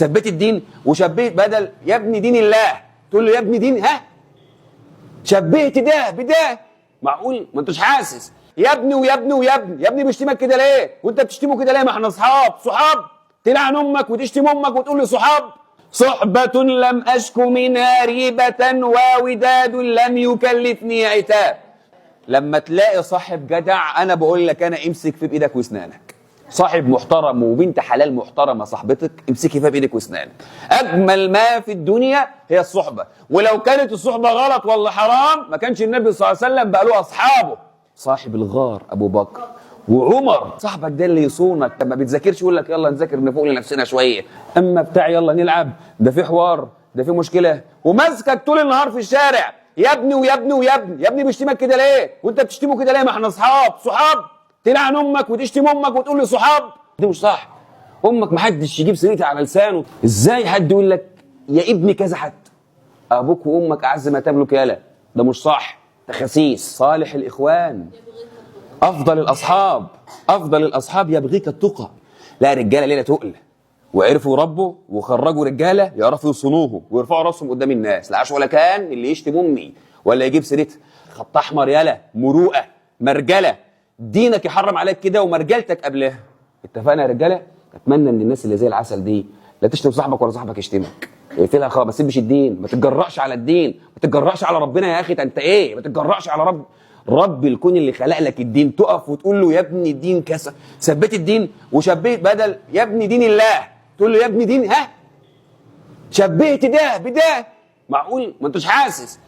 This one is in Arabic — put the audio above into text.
ثبت الدين وشبهت بدل يا ابني دين الله تقول له يا ابني دين شبهت ده بده. معقول ما انتش حاسس؟ يا ابني ويا ابني ويا ابني، يا ابني بيشتمك كده ليه؟ وانت بتشتمه كده ليه؟ ما احنا صحاب تلعن امك وتشتم امك وتقول لي صحاب. صحبة لم أشك منها ريبة ووداد لم يكلفني عتاب. لما تلاقي صاحب جدع انا بقول لك انا امسك فيه بايدك واسنانك. صاحب محترم وبنت حلال محترمه صاحبتك امسكي فيها بايدك واسنانك. اجمل ما في الدنيا هي الصحبه، ولو كانت الصحبه غلط ولا حرام ما كانش النبي صلى الله عليه وسلم بقى له اصحابه. صاحب الغار ابو بكر وعمر. صاحبك ده اللي يصونك، لما بتذاكرش يقول لك يلا نذاكر نفوق لنفسنا شويه، اما بتاع يلا نلعب ده في حوار ده في مشكله، وماسكك طول النهار في الشارع يا ابني ويا ابني ويا ابني. يا ابني بيشتمك كده ليه؟ وانت بتشتمه كده ليه؟ ما احنا صحاب تلعن امك وتشتم امك وتقول لي صحاب. دي مش صح. امك محدش يجيب سيرتها على لسانه. ازاي حد يقول لك يا ابني كذا؟ حد ابوك وامك اعز ما تملك يالا، ده مش صح، ده خسيس. صالح الاخوان افضل الاصحاب يبغيك التقى. لا رجاله ليله تقل وعرفوا ربه وخرجوا رجاله يعرفوا يصونوه ويرفعوا راسهم قدام الناس. لا عاش ولا كان اللي يشتم امي ولا يجيب سيرتها. خط احمر يالا، مروءه، مرجله. دينك يحرم عليك كده ومرجلتك قبلها. اتفقنا يا رجاله؟ اتمنى ان الناس اللي زي العسل دي لا تشتم صاحبك ولا صاحبك يشتمك. اقفلها خالص، ما تسيبش الدين، ما تتجرأش على الدين، ما تتجرأش على ربنا يا اخي. انت ايه؟ ما تتجرأش على رب الكون اللي خلق لك الدين. تقف وتقول له يا ابني الدين كذا، ثبت الدين وشبهت بدل يا ابني دين الله تقول له يا ابني دين شبهت ده بده. معقول ما انتش حاسس؟